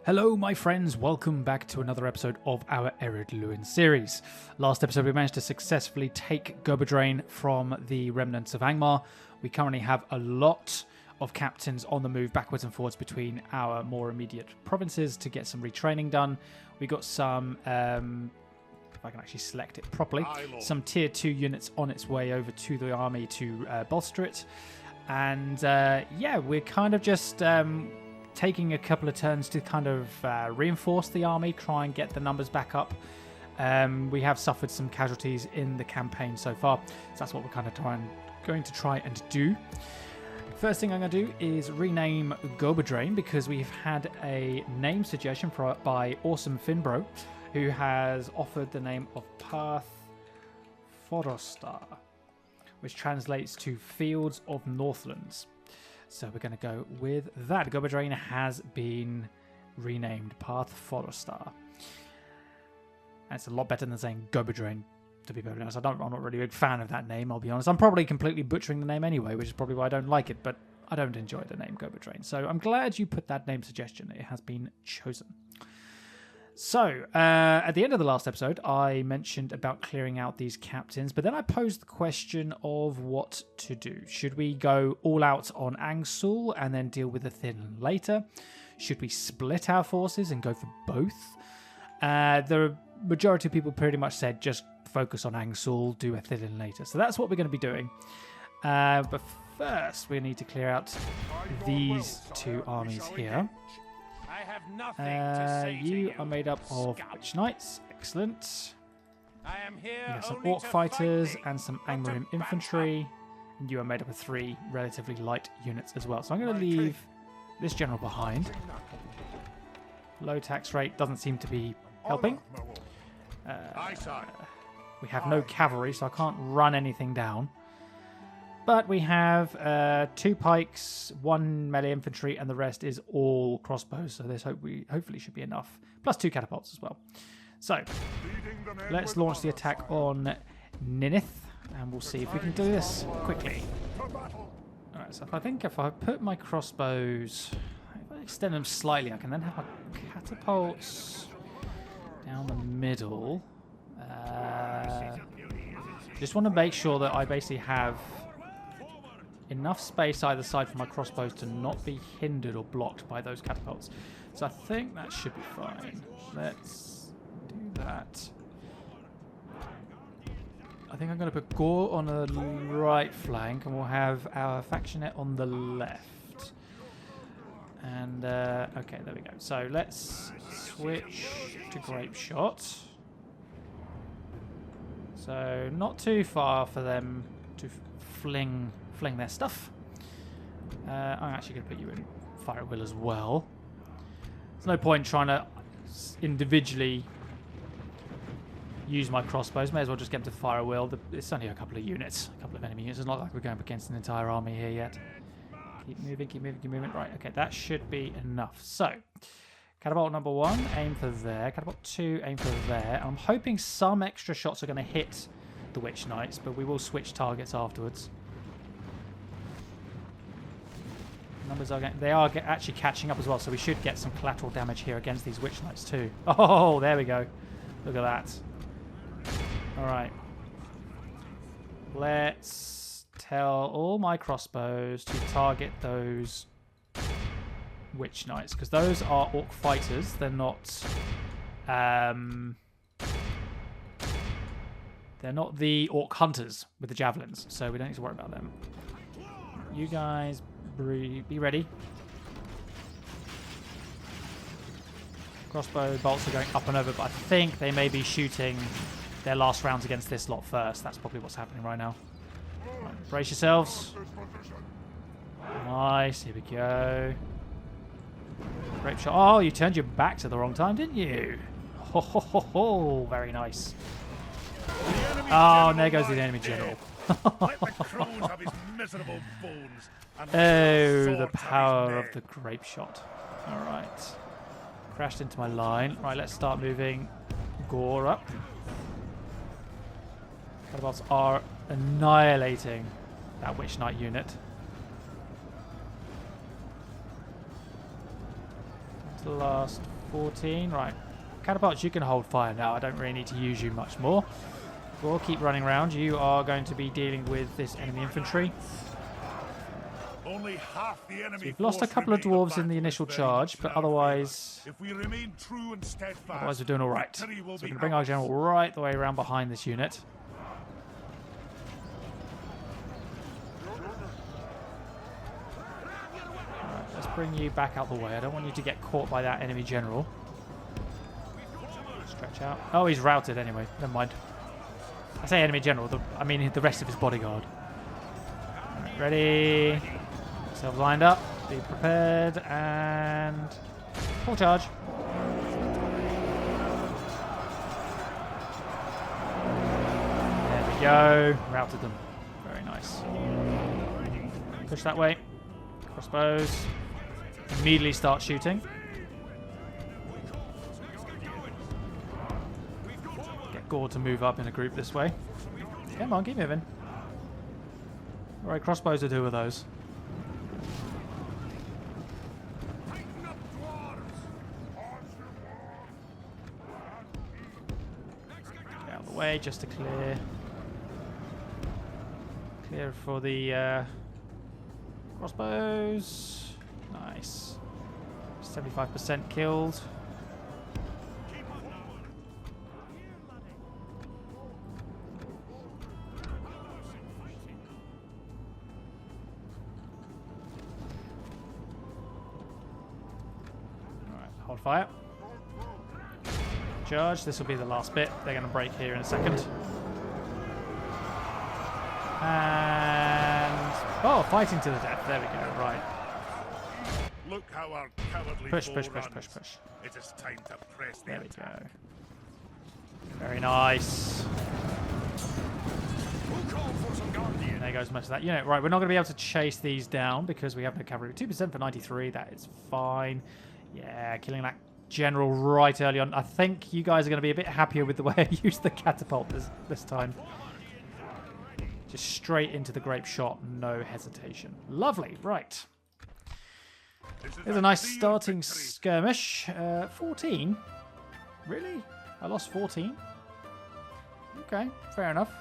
Hello my friends, welcome back to another episode of our ERED LUIN series. Last episode we managed to successfully take Goberdrain from the remnants of Angmar. We currently have a lot of captains on the move backwards and forwards between our more immediate provinces to get some retraining done. We got some, if I can actually select it properly, some tier 2 units on its way over to the army to bolster it. And yeah, we're kind of just taking a couple of turns to kind of reinforce the army, try and get the numbers back up. We have suffered some casualties in the campaign so far, so that's what we're kind of going to try and do. First thing I'm going to do is rename Goberdrain because we've had a name suggestion by Awesome Finbro, who has offered the name of Path Forostar, which translates to Fields of Northlands. So we're going to go with that. Goberdrain has been renamed Path Forostar. And it's a lot better than saying Goberdrain, to be very honest. I'm not really a big fan of that name, I'll be honest. I'm probably completely butchering the name anyway, which is probably why I don't like it, but I don't enjoy the name Goberdrain. So I'm glad you put that name suggestion. It has been chosen. So, at the end of the last episode, I mentioned about clearing out these captains, but then I posed the question of what to do. Should we go all out on Angsul and then deal with the Thin later? Should we split our forces and go for both? The majority of people pretty much said just focus on Angsul, do a Thin later. So that's what we're going to be doing. But first, we need to clear out these two armies here. You are made up of Witch Knights, excellent. We have some Orc Fighters and some Angmar Infantry, and you are made up of 3 relatively light units as well. So I'm going to leave this general behind. Low tax rate doesn't seem to be helping. We have no cavalry, so I can't run anything down. But we have 2 pikes, 1 melee infantry, and the rest is all crossbows. So this hopefully should be enough. Plus 2 catapults as well. So let's launch the attack on Ninith, and we'll see if we can do this quickly. Alright, so if I put my crossbows, if I extend them slightly, I can then have my catapults down the middle. Just want to make sure that I basically have enough space either side for my crossbows to not be hindered or blocked by those catapults. So I think that should be fine. Let's do that. I think I'm going to put Gore on the right flank, and we'll have our factionette on the left. And, okay, there we go. So let's switch to Grapeshot. So not too far for them to fling their stuff. I'm actually going to put you in Fire at Will as well. There's no point trying to individually use my crossbows. May as well just get them to Fire at Will. It's only a couple of units, a couple of enemy units. It's not like we're going up against an entire army here yet. Keep moving, keep moving, keep moving. Right, okay, that should be enough. So, catapult number 1, aim for there. Catapult 2, aim for there. I'm hoping some extra shots are going to hit the Witch Knights, but we will switch targets afterwards. Numbers are actually catching up as well, so we should get some collateral damage here against these Witch Knights too. Oh, there we go. Look at that. Alright. Let's tell all my crossbows to target those Witch Knights, because those are Orc Fighters. They're not... they're not the Orc Hunters with the Javelins, so we don't need to worry about them. You guys... be ready. Crossbow bolts are going up and over, but I think they may be shooting their last rounds against this lot first. That's probably what's happening right now. Right, brace yourselves. Nice, here we go. Great shot. Oh, you turned your back to the wrong time, didn't you? Ho, ho, ho, ho. Very nice. Oh, and there goes the enemy general. Oh, the power of the Grapeshot. Alright. Crashed into my line. Right, let's start moving Gore up. Catapults are annihilating that Witch Knight unit. The last 14. Right. Catapults, you can hold fire now. I don't really need to use you much more. We'll keep running around. You are going to be dealing with this enemy infantry. Only half the enemy So we've lost a couple of dwarves in the initial charge, but otherwise, if we remain true and steadfast, otherwise we're doing all right. So we're going to bring our general right the way around behind this unit. Alright, let's bring you back out the way. I don't want you to get caught by that enemy general. Stretch out. Oh, he's routed anyway. Never mind. I say enemy general, I mean the rest of his bodyguard. Right, ready. Yourselves lined up. Be prepared. And full charge. There we go. Routed them. Very nice. Push that way. Crossbows. Immediately start shooting. Gore to move up in a group this way. Come on, keep moving. Alright, crossbows will do with those. Get out of the way just to clear. Clear for the crossbows. Nice. 75% killed. Hold fire. Charge. This will be the last bit. They're going to break here in a second. And oh, fighting to the death. There we go. Right. Look how our cowardly Push. It is time to press the There we attack. go. Very nice. There goes much of that unit. Right, we're not going to be able to chase these down because we have no cavalry. 2% for 93. That is fine. Yeah, killing that general right early on. I think you guys are going to be a bit happier with the way I used the catapult this time. Just straight into the grape shot, no hesitation. Lovely, right. Here's a nice starting skirmish. 14? Really? I lost 14? Okay, fair enough.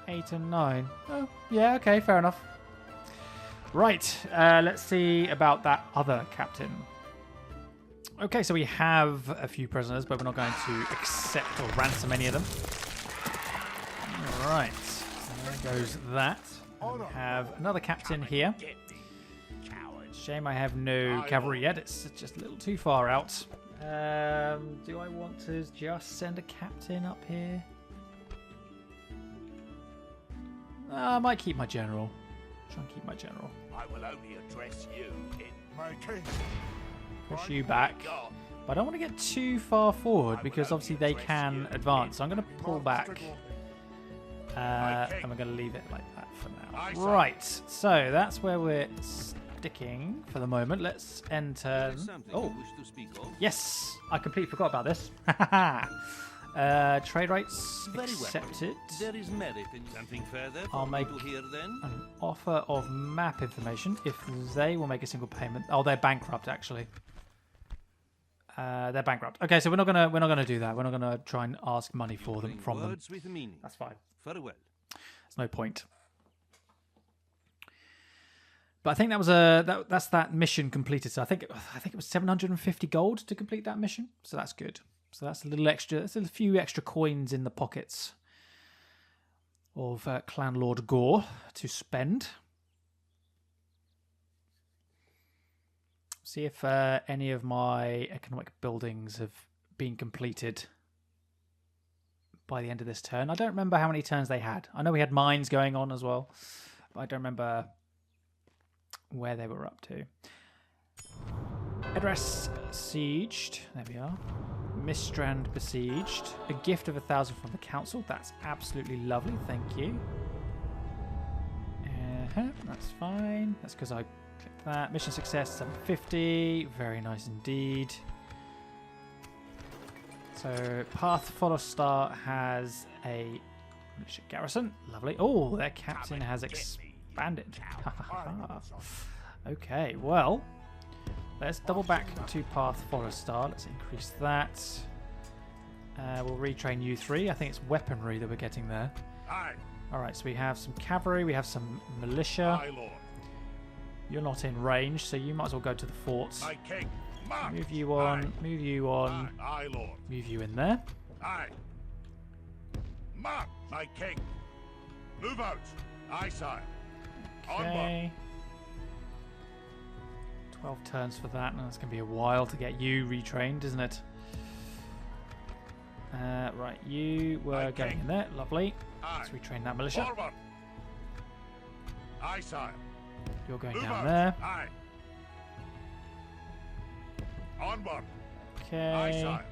8 and 9. Oh, yeah, okay, fair enough. Right, let's see about that other captain. Okay, so we have a few prisoners, but we're not going to accept or ransom any of them. Alright, so there goes that. And we have another captain here. Shame I have no cavalry yet, it's just a little too far out. Do I want to just send a captain up here? I might keep my general. Try and keep my general. I will only address you in my king. Push you back. But I don't want to get too far forward because obviously they can advance. So I'm going to pull back. And we're going to leave it like that for now. Right. So that's where we're sticking for the moment. Let's enter. Oh. Yes. I completely forgot about this. Trade rates accepted. There is merit in something further. I'll make an offer of map information if they will make a single payment. Oh, they're bankrupt actually. They're bankrupt. Okay, so we're not gonna do that. We're not gonna try and ask money for them from them. That's fine. Farewell. There's no point. But I think that was that's that mission completed. So I think it was 750 gold to complete that mission. So that's good. So that's a little extra. That's a few extra coins in the pockets of Clan Lord Gore to spend. See if any of my economic buildings have been completed by the end of this turn. I don't remember how many turns they had. I know we had mines going on as well, but I don't remember where they were up to. Edras sieged. There we are. Mistrand besieged. A gift of 1,000 from the council. That's absolutely lovely. Thank you. That's fine. That's because I clicked that. Mission success 750. Very nice indeed. So Path Follow Star has a militia garrison. Lovely. Oh, their captain has expanded. Okay, well, Let's double back to Path Forest Star. Let's increase that. We'll retrain you 3. I think it's weaponry that we're getting there. Aye. Alright, so we have some cavalry, we have some militia. Aye, Lord. You're not in range, so you might as well go to the forts. My king. March. Move you on, Aye. move you on, Aye, Lord. move you in there. Aye. March, my king. Move out. Aye, sire. Onward. Okay. 12 turns for that, and that's going to be a while to get you retrained, isn't it? Right, you were Aye, going king. in there. Lovely. Aye. Let's retrain that militia. Forward. Aye, sire. You're going Move down out. there. Aye. Onward. Aye, Okay. sire.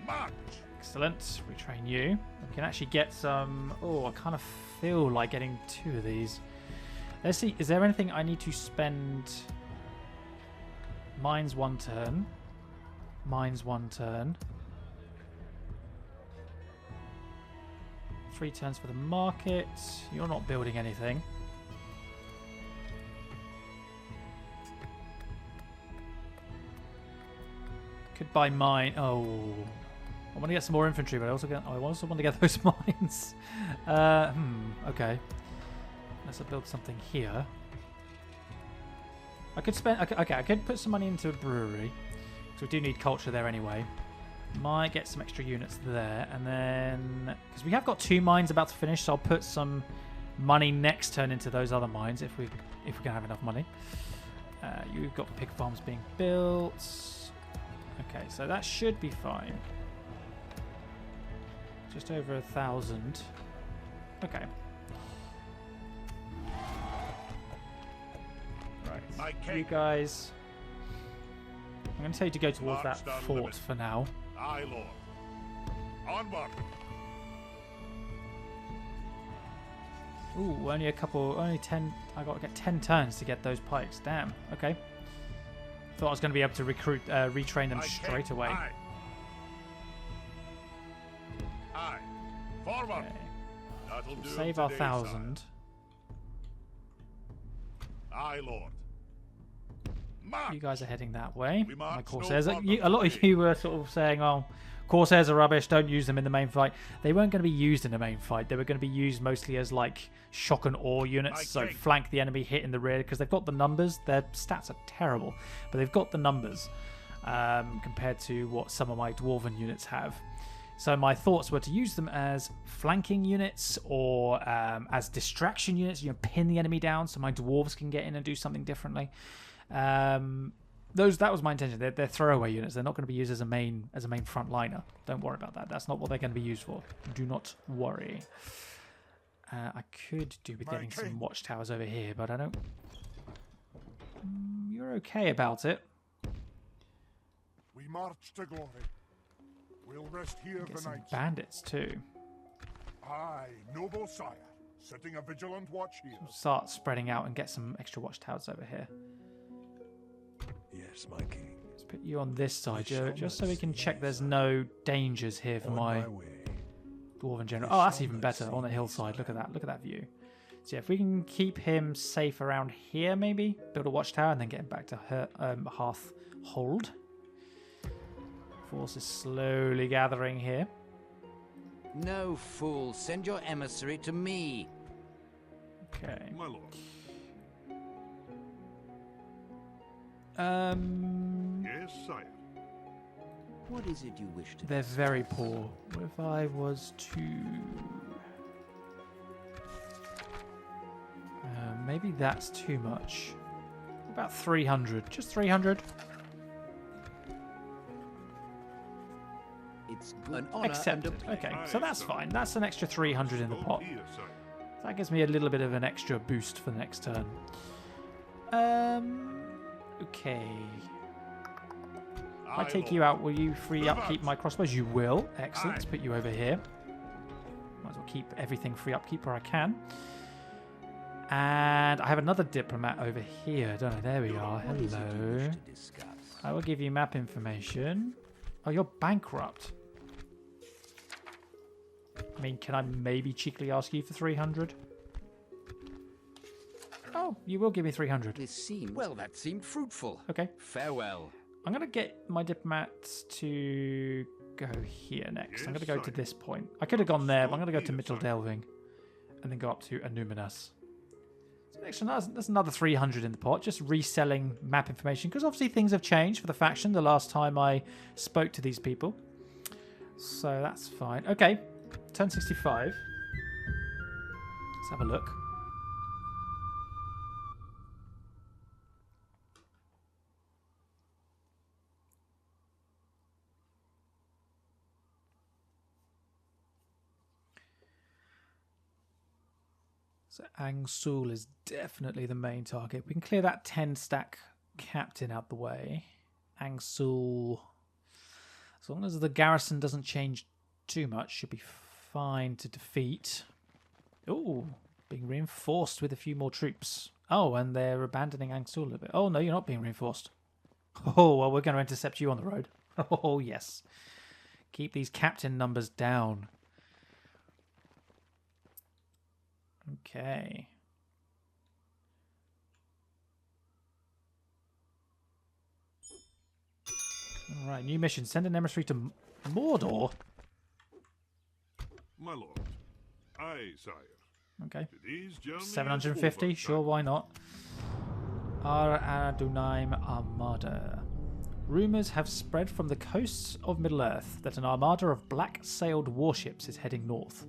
March. Excellent. Retrain you. We can actually get some... Oh, I kind of feel like getting 2 of these. Let's see. Is there anything I need to spend... Mine's 1 turn. Mine's 1 turn. 3 turns for the market. You're not building anything. Could buy mine. Oh, I want to get some more infantry, but I also want to get those mines. Okay. Let's build something here. I could spend. Okay, I could put some money into a brewery, because we do need culture there anyway. Might get some extra units there, and then because we have got 2 mines about to finish, so I'll put some money next turn into those other mines if we can have enough money. You've got pig farms being built. Okay, so that should be fine. Just over 1,000. Okay. Right. My king. You guys. I'm going to tell you to go towards March that down fort limit. for now. Aye, Lord. Onward. Ooh, only 10. I got to get 10 turns to get those pikes. Damn. Okay. Thought I was going to be able to retrain them My straight king. away. Aye. Aye. Forward. Okay. That'll do Save him our today, 1,000. sire. Aye, Lord. March. You guys are heading that way. We My march Corsairs. no A further lot of today. you were sort of saying, "Oh, Corsairs are rubbish. Don't use them in the main fight." They weren't going to be used in the main fight. They were going to be used mostly as like shock and awe units. My So king. flank the enemy, hit in the rear because they've got the numbers. Their stats are terrible, but they've got the numbers compared to what some of my dwarven units have. So my thoughts were to use them as flanking units or as distraction units. Pin the enemy down so my dwarves can get in and do something differently. That was my intention. They're throwaway units. They're not going to be used as a main frontliner. Don't worry about that. That's not what they're going to be used for. Do not worry. I could do with getting some watchtowers over here, but I don't. You're okay about it. We march to glory. We'll rest here Get the some night. bandits too. Aye, noble sire. Setting a vigilant watch here. Start spreading out and get some extra watchtowers over here. Yes, my king. Let's put you on this side, shall just so we not can see check there's no dangers here for On my way. dwarven general. This Oh, that's shall even not better see on the me, hillside. Look at sire. that. Look at that view. So yeah, if we can keep him safe around here, maybe build a watchtower and then get him back to her Hearthhold. Force is slowly gathering here. No fool, send your emissary to me. Okay. My lord. Yes, sire. What is it you wish to They're very poor. What if I was to... maybe that's too much. About 300. Just 300. It's an honor and a Accepted. pleasure. Okay, so that's fine. That's an extra 300 in the pot. Here, sire. That gives me a little bit of an extra boost for the next turn. Okay. If I take you out, will you free upkeep my crossbows? You will. Excellent. Let's put you over here. Might as well keep everything free upkeep where I can. And I have another diplomat over here, don't I? There we are. What is it you Hello. wish to discuss? I will give you map information. Oh, you're bankrupt. I mean, can I maybe cheekily ask you for 300? Oh, Oh, you will give me 300. This seemed... Well, that seemed fruitful. Okay. Farewell. I'm going to get my diplomats to go here next. I'm going to go to this point. I could have gone there, but I'm going to go to Middle Delving and then go up to Anuminas. So that's another 300 in the pot, just reselling map information, because obviously things have changed for the faction the last time I spoke to these people. So that's fine. Okay, turn 65. Let's have a look. So Angsul is definitely the main target. We can clear that 10-stack captain out the way. Angsul, as long as the garrison doesn't change too much, should be fine to defeat. Oh, being reinforced with a few more troops. Oh, and they're abandoning Angsul a bit. Oh, no, you're not being reinforced. Oh, well, we're going to intercept you on the road. Oh, yes. Keep these captain numbers down. Okay. Alright, new mission. Send an emissary to Mordor. My lord. Aye, sire. Okay. Today's journey 750? Sure, why not? Ar-Adûnâim Armada. Rumours have spread from the coasts of Middle-earth that an armada of black-sailed warships is heading north,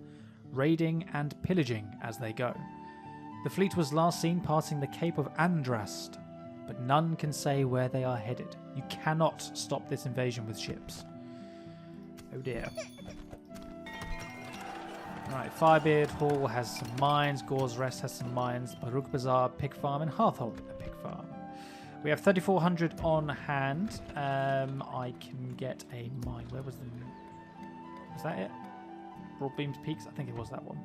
raiding and pillaging as they go. The fleet was last seen passing the Cape of Andrast, but none can say where they are headed. You cannot stop this invasion with ships. Oh dear. Right, Firebeard Hall has some mines, Gore's Rest has some mines, Baruch Bazaar, Pig Farm, and Hearthold, a pig farm. We have 3,400 on hand. I can get a mine. Where was the... Was that it? Broadbeams Peaks? I think it was that one.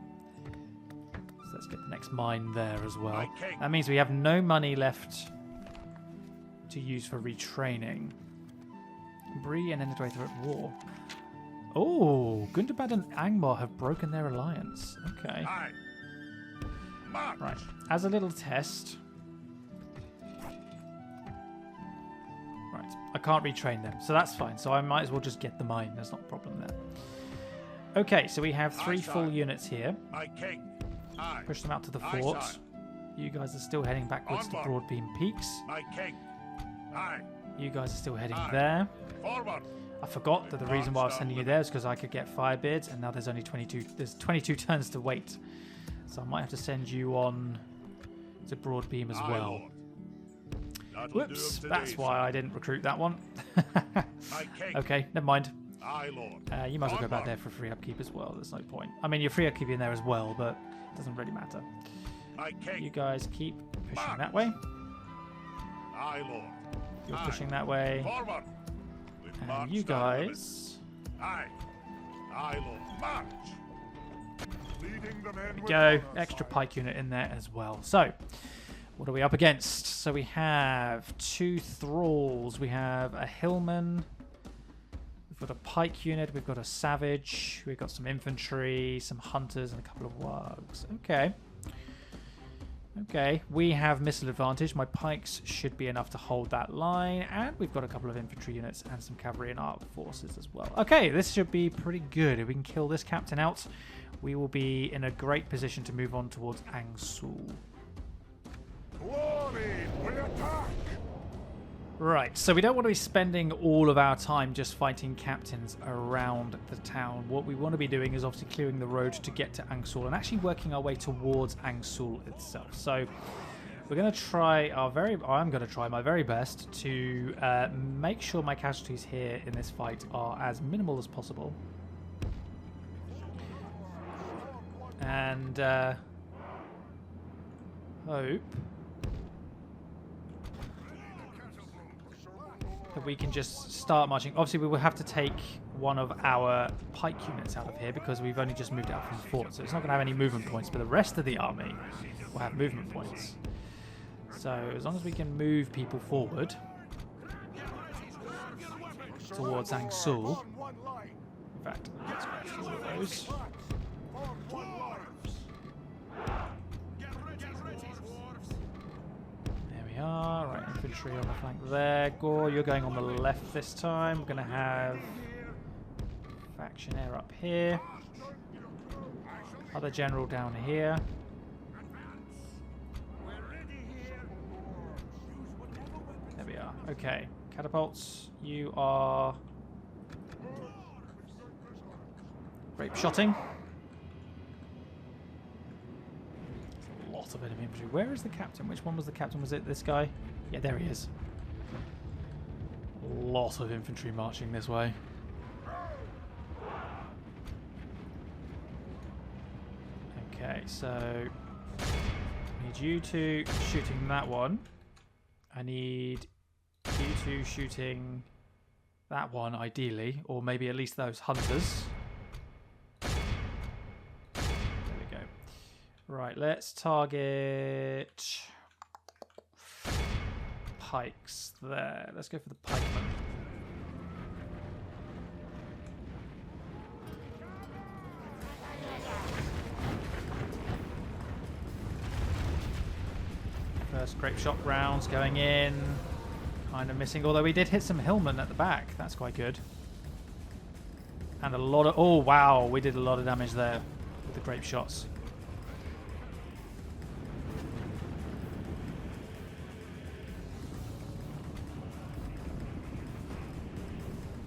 So let's get the next mine there as well. That means we have no money left to use for retraining. Bree and Endwaither at war. Oh, Gundabad and Angmar have broken their alliance. Okay. Right. As a little test... Right. I can't retrain them, so that's fine. So I might as well just get the mine. There's not a problem there. Okay, so we have 3 full units here. Push them out to the fort. You guys are still heading backwards to Broadbeam Peaks. You guys are still heading there. I forgot that the reason why I was sending you there is because I could get Firebeards, and now there's only 22. There's 22 turns to wait, so I might have to send you on to Broadbeam as well. Whoops, that's why I didn't recruit that one. Okay, never mind. You might as well go back there for free upkeep as well. There's no point. I mean, you're free upkeep in there as well, but it doesn't really matter. You guys keep pushing that way. You're pushing that way. And you guys... There we go. Extra pike unit in there as well. So, what are we up against? So we have 2 thralls. We have a hillman. We've got a pike unit. We've got a savage. We've got some infantry, some hunters, and a couple of wargs. Okay. Okay, we have missile advantage. My pikes should be enough to hold that line. And we've got a couple of infantry units and some cavalry and armed forces as well. Okay, this should be pretty good. If we can kill this captain out, we will be in a great position to move on towards Angsul. Glory, we attack! Right, so we don't want to be spending all of our time just fighting captains around the town. What we want to be doing is obviously clearing the road to get to Angsul and actually working our way towards Angsul itself. So we're going to try I'm going to try my very best to make sure my casualties here in this fight are as minimal as possible. And hope that we can just start marching. Obviously, we will have to take one of our pike units out of here because we've only just moved out from the fort, so it's not going to have any movement points, but the rest of the army will have movement points. So as long as we can move people forward towards Angsul. In fact, let's grab all of those. we are. Right, infantry on the flank there. Gore, you're going on the left this time. We're going to have Factionaire up here. Other general down here. There we are. Okay. Catapults, you are grape-shotting. A lot of enemy infantry. Where is the captain? Which one was the captain? Was it this guy? Yeah, there he is. A lot of infantry marching this way. Okay, so I need you two shooting that one. I need you two shooting that one, ideally, or maybe at least those hunters. There we go. Right, let's target pikes there. Let's go for the pikemen. First grape shot rounds going in. Kind of missing, although we did hit some hillmen at the back. That's quite good. And a lot of... Oh, wow. We did a lot of damage there with the grape shots.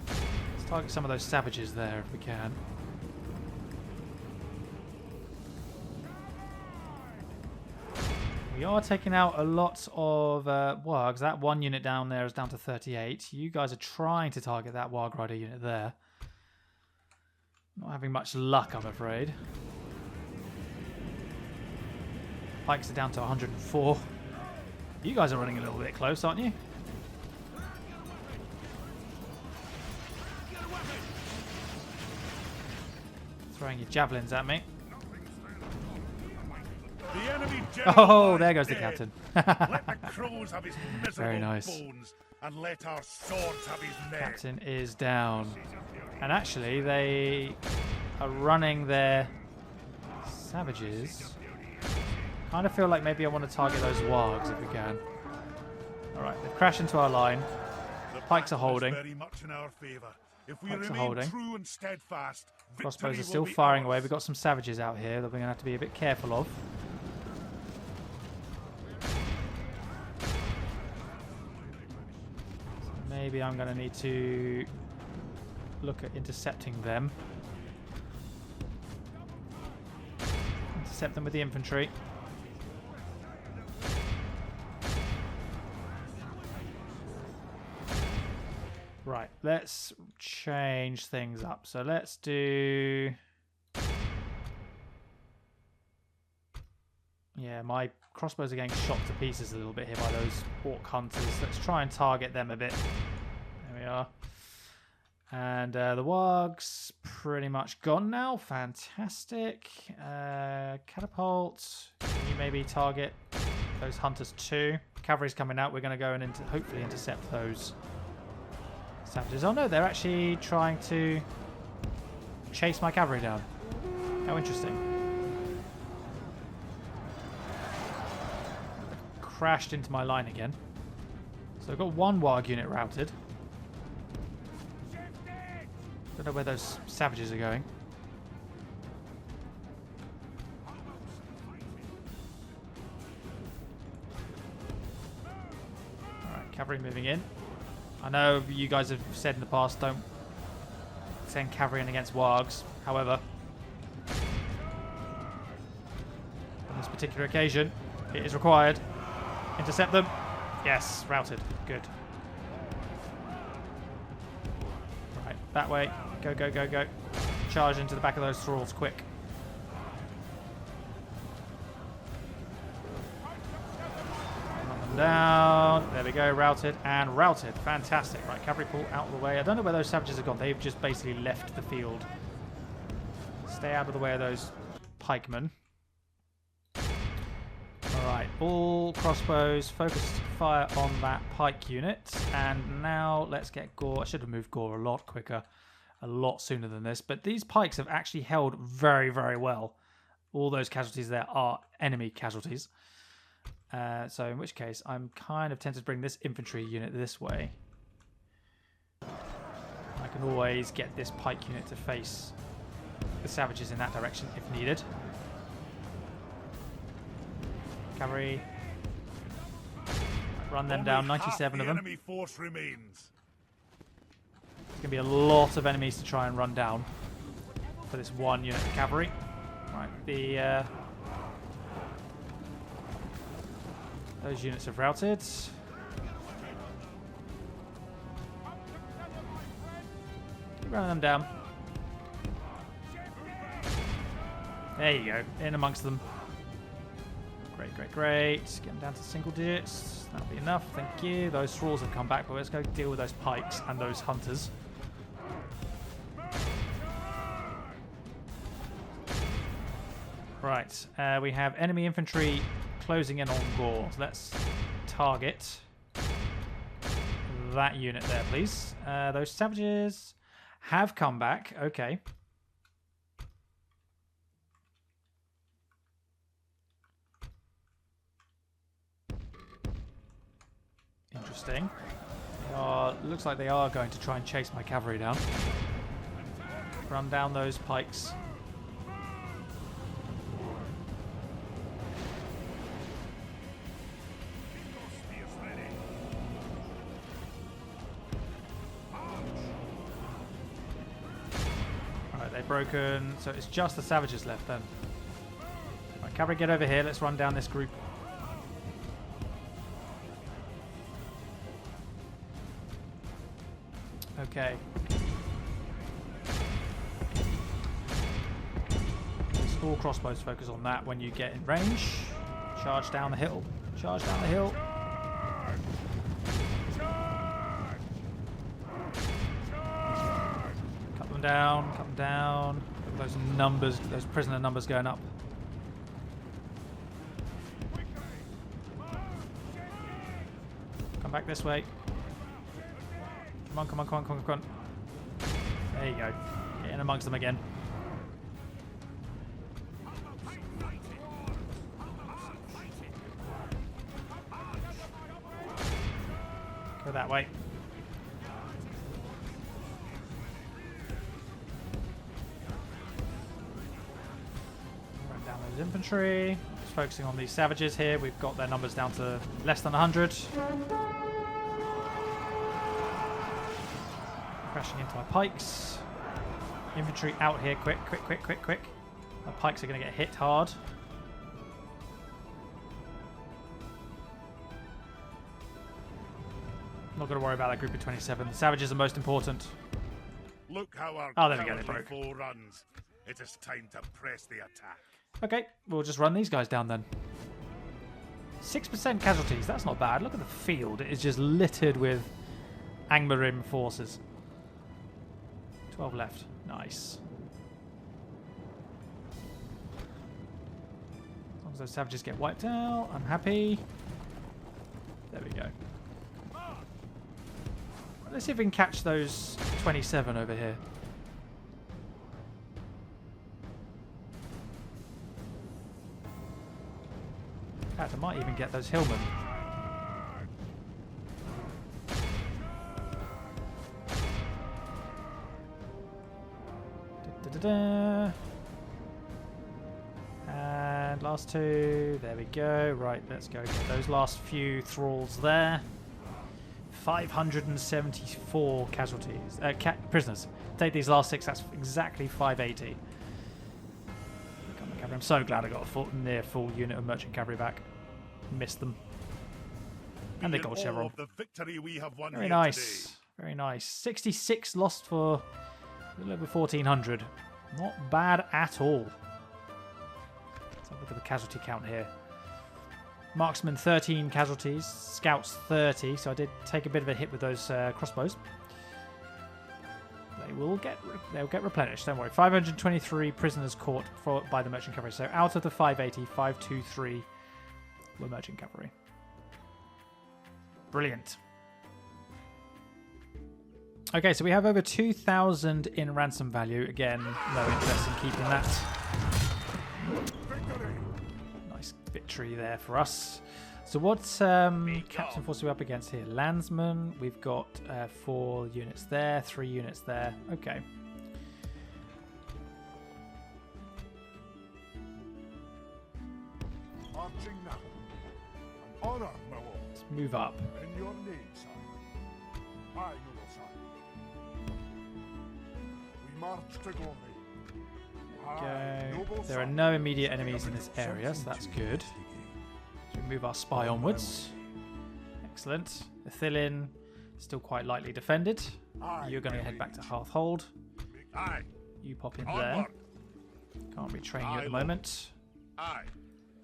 Let's target some of those savages there if we can. We are taking out a lot of wargs. That one unit down there is down to 38. You guys are trying to target that warg rider unit there. Not having much luck, I'm afraid. Pikes are down to 104. You guys are running a little bit close, aren't you? Throwing your javelins at me. The enemy Oh, there goes the captain. Let the crows have his miserable Very nice. bones, and let our swords have his men. Captain is down. And actually, they are running their savages. Kind of feel like maybe I want to target those wargs if we can. Alright, they've crashed into our line. The Pikes are holding. very much in our favor. If we Pikes are remain holding. true and steadfast, Crossbows victory are still will be firing ours. away. We've got some savages out here that we're going to have to be a bit careful of. So maybe I'm going to need to look at intercepting them. Intercept them with the infantry. Right, let's change things up. So let's do... Yeah, my crossbows are getting shot to pieces a little bit here by those orc hunters. Let's try and target them a bit. There we are. And the wargs pretty much gone now. Fantastic. Catapult. Can you maybe target those hunters too? Cavalry's coming out. We're going to go and hopefully intercept those savages. Oh no, they're actually trying to chase my cavalry down. How interesting. Crashed into my line again. So I've got one warg unit routed. Don't know where those savages are going. Alright, cavalry moving in. I know you guys have said in the past don't send cavalry in against wargs. However, on this particular occasion, it is required. Intercept them. Yes, routed. Good. Right, that way. Go, go, go, go. Charge into the back of those thralls quick. Run them down. There we go. Routed and routed. Fantastic. Right, cavalry pull out of the way. I don't know where those savages have gone. They've just basically left the field. Stay out of the way of those pikemen. Alright, all crossbows, focused fire on that pike unit. And now let's get Gore. I should have moved Gore a lot quicker, a lot sooner than this. But these pikes have actually held very, very well. All those casualties there are enemy casualties. So in which case, I'm kind of tempted to bring this infantry unit this way. I can always get this pike unit to face the savages in that direction if needed. Cavalry. Run them down, 97 of them. Enemy force remains. There's going to be a lot of enemies to try and run down for this one unit of cavalry. Right, those units have routed. Keep running them down. There you go, in amongst them. Great, great, great. Get them down to single digits. That'll be enough, thank you. Those thralls have come back, but let's go deal with those pikes and those hunters. Right, we have enemy infantry closing in on Gore. So let's target that unit there, please. Those savages have come back. Okay. Interesting. Looks like they are going to try and chase my cavalry down. Run down those pikes. Alright, they've broken, so it's just the savages left then. Right, cavalry, get over here. Let's run down this group. Okay. All crossbows focus on that when you get in range. Charge down the hill. Charge down the hill. Cut them down. Cut them down. Look at those numbers, those prisoner numbers going up. Come back this way. Come on, come on, come on, come on, come on. There you go. Get in amongst them again. Go that way. Run down those infantry. Just focusing on these savages here. We've got their numbers down to less than 100. Crashing into my pikes. Infantry out here, quick, quick, quick, quick, quick. My pikes are going to get hit hard. Not going to worry about that group of 27. The savages are most important. Look how our Oh, there we go, they broke. foe runs. It is time to press the attack. Okay, we'll just run these guys down then. 6% casualties, that's not bad. Look at the field, it is just littered with Angmarim forces. 12 left, nice. As long as those savages get wiped out, I'm happy. There we go. Let's see if we can catch those 27 over here. In fact, I might even get those hillmen. Da-da-da-da. And last two. There we go. Right, let's go get those last few thralls there. 574 casualties. Prisoners. Take these last 6, that's exactly 580. I'm so glad I got a near full unit of merchant cavalry back. Missed them. And they got chevron. Very nice. Today. Very nice. 66 lost for a little over 1,400. Not bad at all. Let's have a look at the casualty count here. Marksmen 13 casualties, scouts 30, so I did take a bit of a hit with those crossbows. They'll get replenished, don't worry. 523 prisoners caught by the merchant cavalry. So out of the 580, 523 were merchant cavalry. Brilliant. Okay, so we have over 2,000 in ransom value. Again, no interest in keeping that. Nice victory there for us. So what captain force are we up against here? Landsmen. We've got 4 units there, 3 units there. Okay. Marching now. An honor, my lord. Let's move up. In your name, sire. Aye, noble sire. We march to glory. Aye, noble There are sire. no immediate enemies in this area, so that's good. So we move our spy onwards. Excellent. The Thillin still quite lightly defended. You're going to head back to Hearthhold. Aye. You pop in there. Onward. Can't retrain you at the moment. Aye.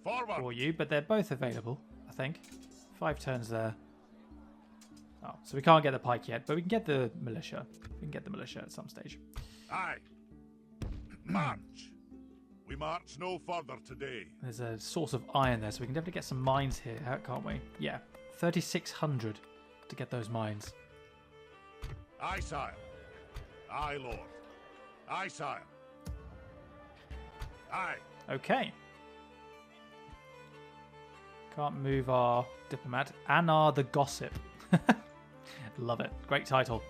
Forward. For you, but they're both available, I think. 5 turns there. Oh, so we can't get the pike yet, but we can get the militia. We can get the militia at some stage. Aye. March. We march no further today. There's a source of iron there, so we can definitely get some mines here, can't we? Yeah, 3,600 to get those mines. Aye, sire. Aye, lord. Aye, sire. Aye. Okay. Can't move our diplomat. Anar the Gossip. Love it. Great title.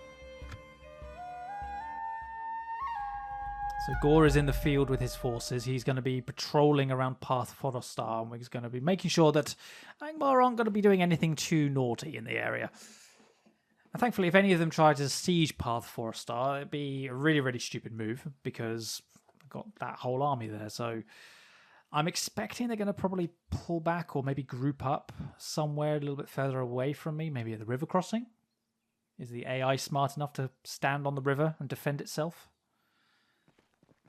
So Gore is in the field with his forces. He's going to be patrolling around Path Forostar, and he's going to be making sure that Angmar aren't going to be doing anything too naughty in the area. And thankfully, if any of them try to siege Path Forostar, it'd be a really, really stupid move because I've got that whole army there. So I'm expecting they're going to probably pull back or maybe group up somewhere a little bit further away from me, maybe at the river crossing. Is the AI smart enough to stand on the river and defend itself?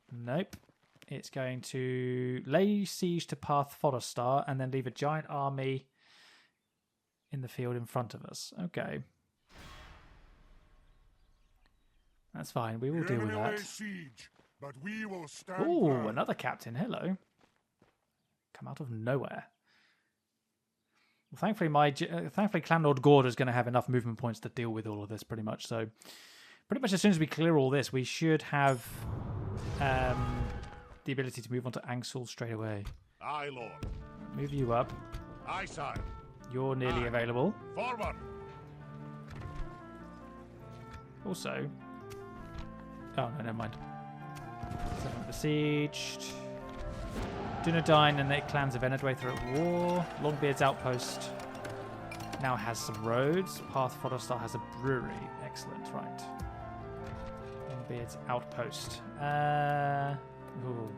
Nope. It's going to lay siege to Path Forostar and then leave a giant army in the field in front of us. Okay. That's fine. We will deal with that. Siege, but we will stand Ooh, firm. another captain. Hello. Come out of nowhere. Well, thankfully, Clan Lord Gord is going to have enough movement points to deal with all of this pretty much. So, pretty much as soon as we clear all this, we should have the ability to move on to Angsul straight away. Aye, lord. Move you up. Aye, sire. You're nearly Aye. available. Forward. Also... Oh, no, never mind. Seven besieged. Dunedain and the clans of Enedwaith are at war. Longbeard's outpost now has some roads. Path Forostar has a brewery. Excellent, right. Longbeard's outpost. Ooh.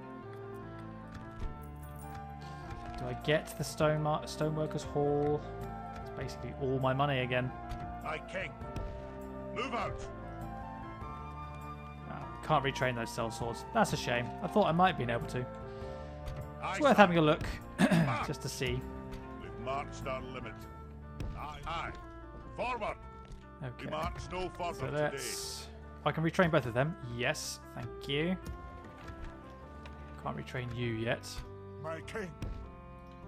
Do I get the Stoneworkers Hall? It's basically all my money again. Aye, king. Move out. Oh, can't retrain those cell swords. That's a shame. I thought I might have been able to. Aye, It's worth sire. having a look, just to see. We've marched our limit. Aye, aye. Forward. Okay. We march no further So today. let's... I can retrain both of them. Yes, thank you. Can't retrain you yet. My king.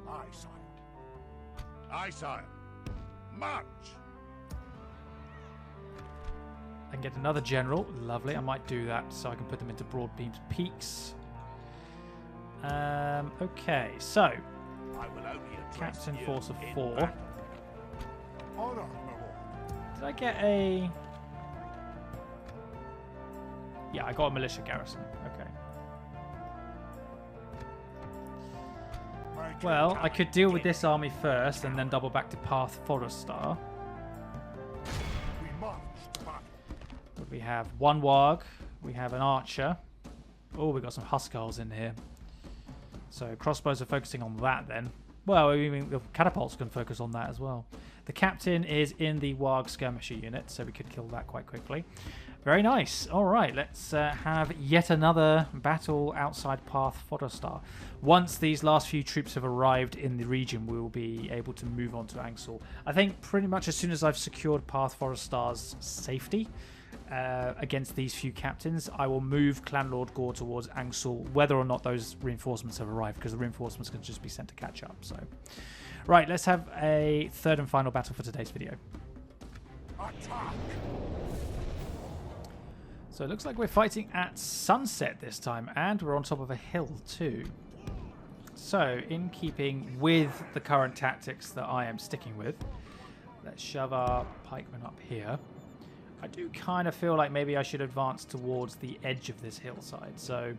Aye, sire. Aye, sire. March. I can get another general. Lovely. I might do that so I can put them into Broadbeam's Peaks. Okay, so I will only address Captain you force of in 4. battle. Honor, my lord. Did I get a... Yeah, I got a militia garrison. Okay. My king Well, I can could deal with king. this army first and then double back to Path Forostar. We march to battle. We have one warg. We have an archer. Oh, we got some huskars in here. So crossbows are focusing on that then. Well, I mean, the catapults can focus on that as well. The captain is in the warg skirmisher unit, so we could kill that quite quickly. Very nice. All right, let's have yet another battle outside Path Forostar. Once these last few troops have arrived in the region, we will be able to move on to Angsul. I think pretty much as soon as I've secured Path Forostar's safety against these few captains, I will move Clan Lord Gore towards Angsul, whether or not those reinforcements have arrived, because the reinforcements can just be sent to catch up. So, right, let's have a third and final battle for today's video. Attack. So it looks like we're fighting at sunset this time, and we're on top of a hill too. So, in keeping with the current tactics that I am sticking with, let's shove our pikemen up here. I do kind of feel like maybe I should advance towards the edge of this hillside. So,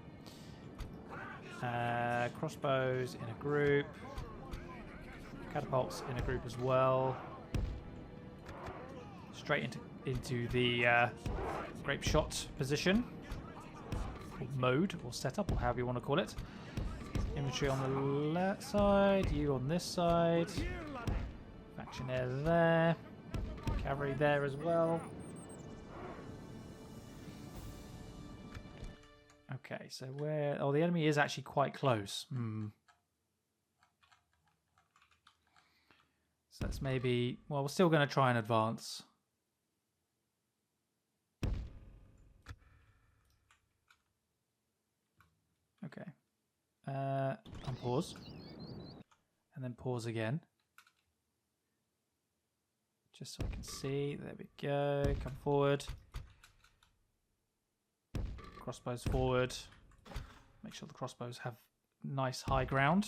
crossbows in a group, catapults in a group as well. Straight into the GRAPESHOT position, or mode, or setup, or however you want to call it. Infantry on the left side, you on this side. Factionaires there. Cavalry there as well. Okay, so where... Oh, the enemy is actually quite close. So that's maybe... Well, we're still going to try and advance. Okay. Unpause. And then pause again. Just so I can see. There we go. Come forward. Crossbows forward. Make sure the crossbows have nice high ground.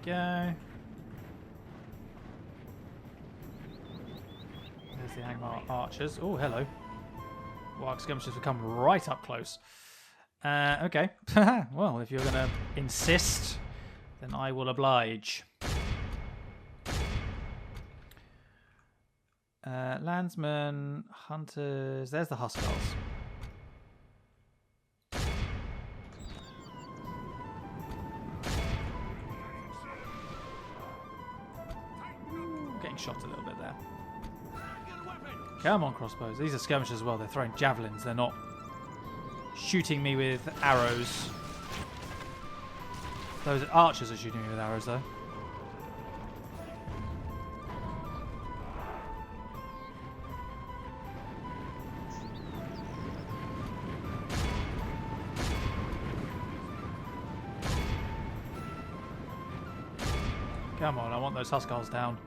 Go. There's the Angmar archers. Oh, hello. Warg skirmishers have come right up close. Okay. Well, if you're going to insist, then I will oblige. Landsmen, hunters. There's the Huskars. Shot a little bit there. Come on, crossbows. These are skirmishers as well. They're throwing javelins. They're not shooting me with arrows. Those archers are shooting me with arrows, though. Come on, I want those Huskars down.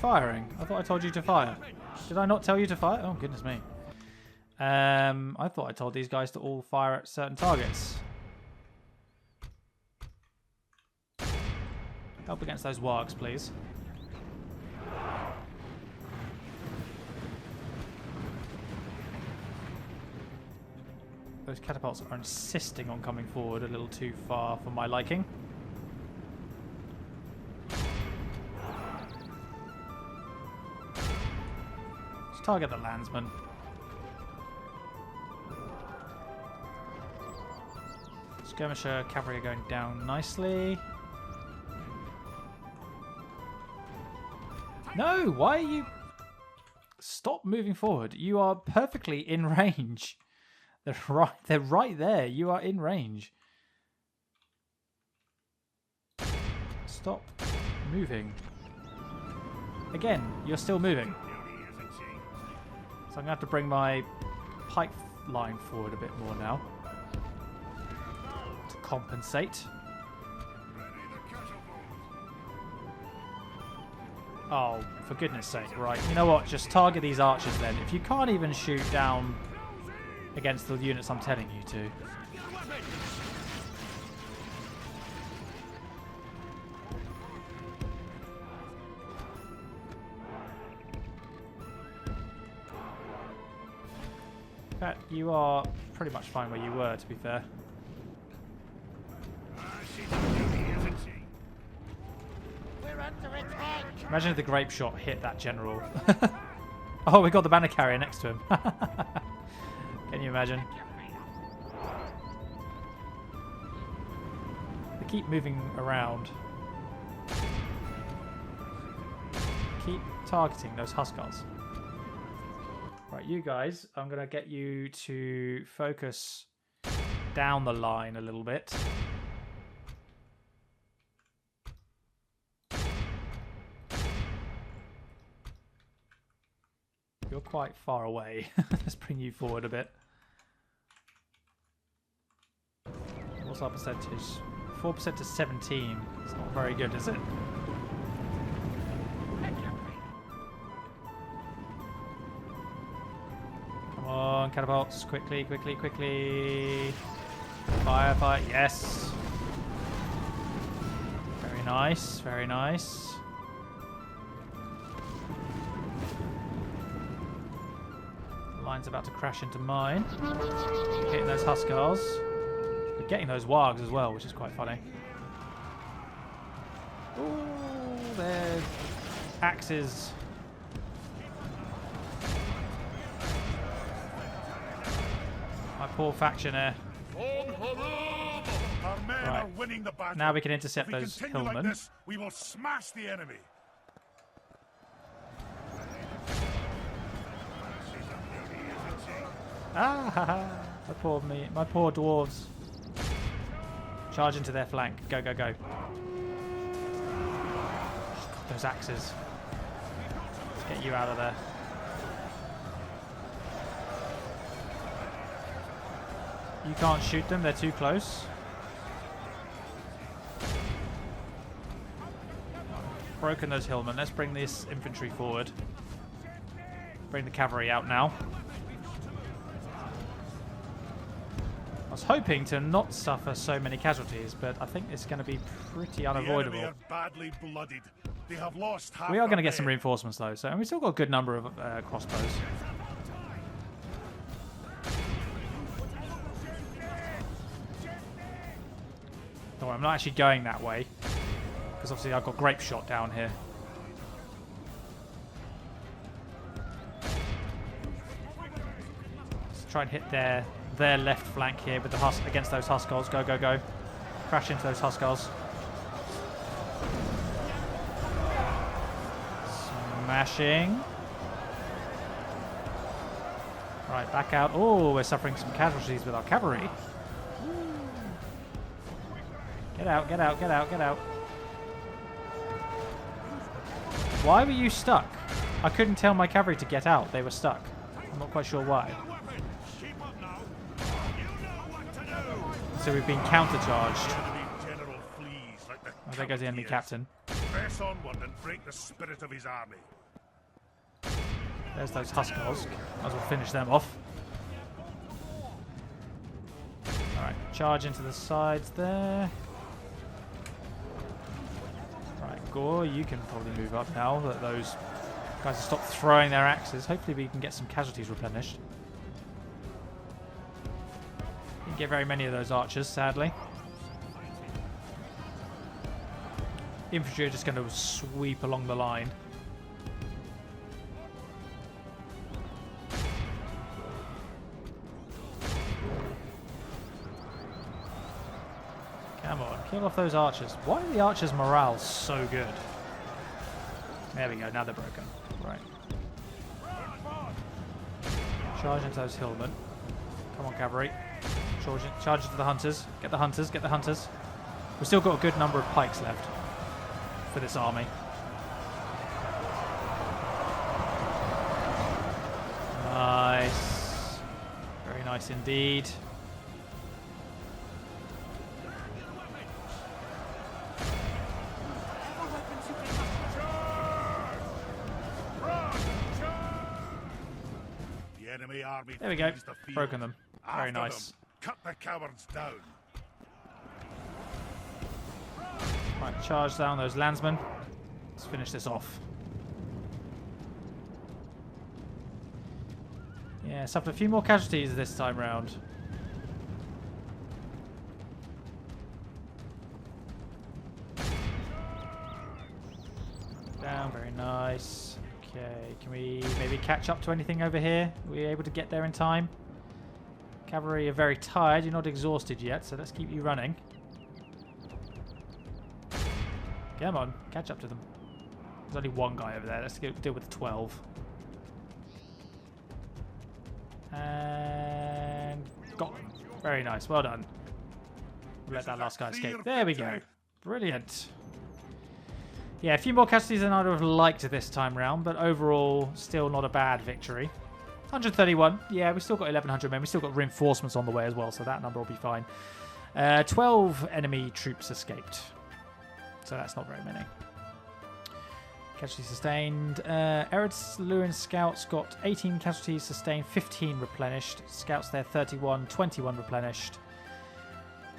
Firing. I thought I told you to fire. Did I not tell you to fire? Oh, goodness me. I thought I told these guys to all fire at certain targets. Help against those wargs, please. Those catapults are insisting on coming forward a little too far for my liking. Target the landsman. Skirmisher cavalry are going down nicely. No, why are you... Stop moving forward. You are perfectly in range. They're right there. You are in range. Stop moving. Again, you're still moving. So I'm going to have to bring my pike line forward a bit more now to compensate. Oh, for goodness sake, right. You know what? Just target these archers then. If you can't even shoot down against the units I'm telling you to. You are pretty much fine where you were, to be fair. Imagine if the GRAPESHOT hit that general. Oh, we got the banner carrier next to him. Can you imagine? They keep moving around. Keep targeting those Huskars. Right, you guys, I'm going to get you to focus down the line a little bit. You're quite far away. Let's bring you forward a bit. What's our percentage? 4% to 17. It's not very good, is it? Come on, catapults. Quickly, quickly, quickly. Fire, fire. Yes. Very nice, very nice. The line's about to crash into mine. Hitting those Huskars. We're getting those wargs as well, which is quite funny. Ooh, they're axes. My poor faction there. Our men are winning the battle. Now we can intercept if we those continue hillmen. like this, we will smash the enemy. Ah, ha, ha. My poor dwarves. Charge into their flank. Go, go, go. God, those axes. Let's get you out of there. You can't shoot them, they're too close. Broken those hillmen. Let's bring this infantry forward. Bring the cavalry out now. I was hoping to not suffer so many casualties, but I think it's going to be pretty unavoidable. The enemy are badly blooded. They have lost half We are going to their get some men. reinforcements though, so and we've still got a good number of crossbows. Don't worry, I'm not actually going that way, because obviously I've got GRAPESHOT down here. Let's try and hit their left flank here with the against those Huskars. Go, go, go. Crash into those Huskars. Smashing. Right, back out. Oh, we're suffering some casualties with our cavalry. Get out, get out, get out, get out. Why were you stuck? I couldn't tell my cavalry to get out. They were stuck. I'm not quite sure why. So we've been countercharged. Oh, there goes the enemy captain. Press onward and break the spirit of his army. There's those Huskars. Might as well finish them off. Alright, charge into the sides there. Right, Gore, you can probably move up now that those guys have stopped throwing their axes. Hopefully we can get some casualties replenished. Didn't get very many of those archers, sadly. Infantry are just going to sweep along the line. Come on, kill off those archers. Why are the archers' morale so good? There we go, now they're broken. Right. Charge into those hillmen. Come on, cavalry. Charge into the hunters. Get the hunters, get the hunters. We've still got a good number of pikes left for this army. Nice. Very nice indeed. The enemy army There we go. flees the field. Broken them. Very After nice. them. Cut the cowards down. Right, charge down those landsmen. Let's finish this off. Yeah, suffered a few more casualties this time round. Down, very nice. Okay, can we maybe catch up to anything over here? Are we able to get there in time? Cavalry are very tired. You're not exhausted yet, so let's keep you running. Come on, catch up to them. There's only one guy over there. Let's go deal with 12. And got them. Very nice. Well done. We'll let that last guy escape. There we go. Brilliant. Yeah, a few more casualties than I'd have liked this time round, but overall, still not a bad victory. 131. Yeah, we still got 1,100 men. We still got reinforcements on the way as well, so that number will be fine. 12 enemy troops escaped. So that's not very many. Casualties sustained. ERED LUIN scouts got 18 casualties sustained, 15 replenished. Scouts there 31, 21 replenished.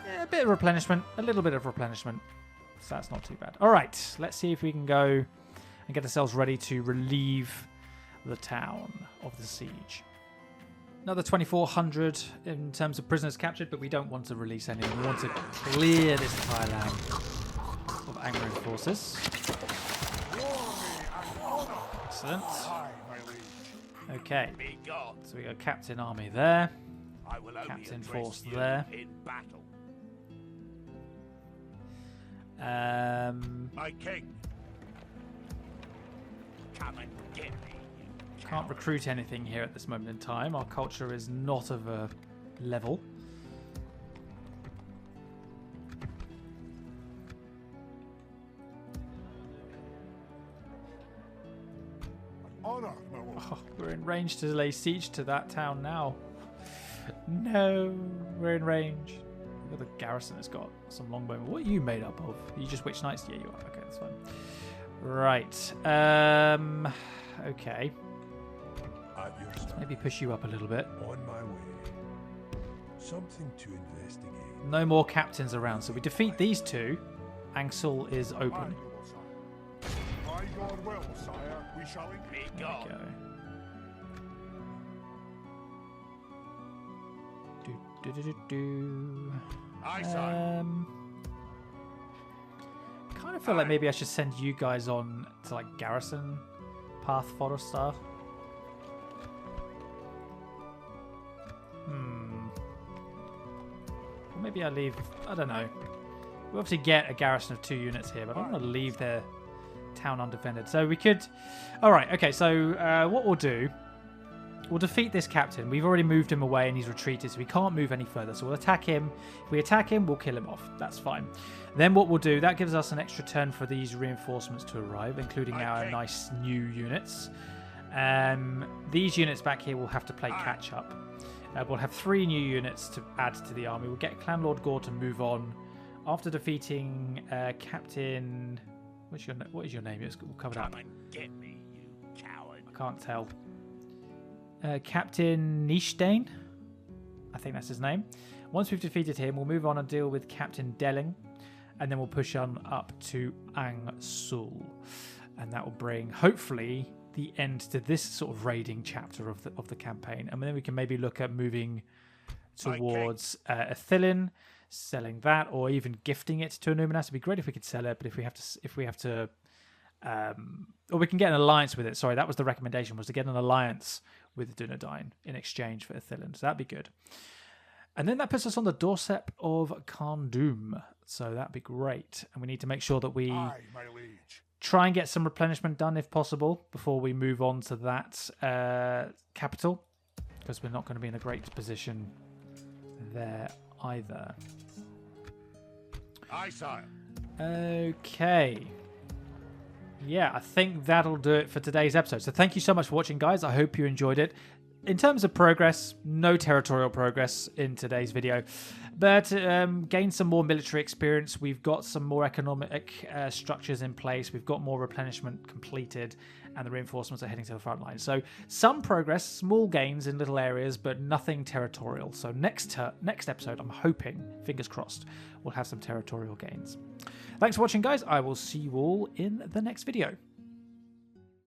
Yeah, a bit of replenishment, a little bit of replenishment. So that's not too bad. All right, let's see if we can go and get ourselves ready to relieve the town of the siege. Another 2,400 in terms of prisoners captured, but we don't want to release anyone. We want to clear this entire land of Angmar forces. Excellent. Okay, so we got Captain Army there, Captain Force there. My king. Come and get me. Can't recruit anything here at this moment in time. Our culture is not of a level. Honor, my lord. Oh, we're in range to lay siege to that town now. No, we're in range. Look at the garrison has got some longbowmen. What are you made up of? Are you just witch knights? Yeah, you are. Okay, that's fine. Right. Okay. Let's maybe push you up a little bit. On my way. Something to investigate. No more captains around. So we defeat these two. Angsel is open. By your will, sire, we shall indeed go. Aye, sire. Kind of feel like maybe I should send you guys on to like garrison path fodder stuff. Or maybe I leave. I don't know. We obviously get a garrison of 2 units here, but I don't want to leave their town undefended. So we could. All right. Okay. So what we'll do. We'll defeat this captain. We've already moved him away and he's retreated, so we can't move any further. So we'll attack him. If we attack him, we'll kill him off. That's fine. Then what we'll do, that gives us an extra turn for these reinforcements to arrive, including our nice new units. These units back here will have to play catch up. We'll have 3 new units to add to the army. We'll get Clan Lord Gore to move on. After defeating Captain... What is your name? We'll cover that. Come and get me, you coward. I can't tell. Captain Nishstein, I think that's his name. Once we've defeated him, we'll move on and deal with Captain Delling, and then we'll push on up to Angsul, and that will bring, hopefully, the end to this sort of raiding chapter of the campaign. And then we can maybe look at moving towards Ithilien, selling that, or even gifting it to Numinas. It'd be great if we could sell it, but if we have to, or we can get an alliance with it. Sorry, that was the recommendation, was to get an alliance with Ar-Adûnâim in exchange for Ithilien. So that'd be good. And then that puts us on the doorstep of Carndum. So that'd be great. And we need to make sure that we try and get some replenishment done if possible before we move on to that capital, because we're not going to be in a great position there either. Aye, sire. Okay. Yeah, I think that'll do it for today's episode. So thank you so much for watching, guys. I hope you enjoyed it. In terms of progress, no territorial progress in today's video, but gained some more military experience. We've got some more economic structures in place. We've got more replenishment completed, and the reinforcements are heading to the front line. So some progress, small gains in little areas, but nothing territorial. So next episode, I'm hoping, fingers crossed, we'll have some territorial gains. Thanks for watching, guys. I will see you all in the next video.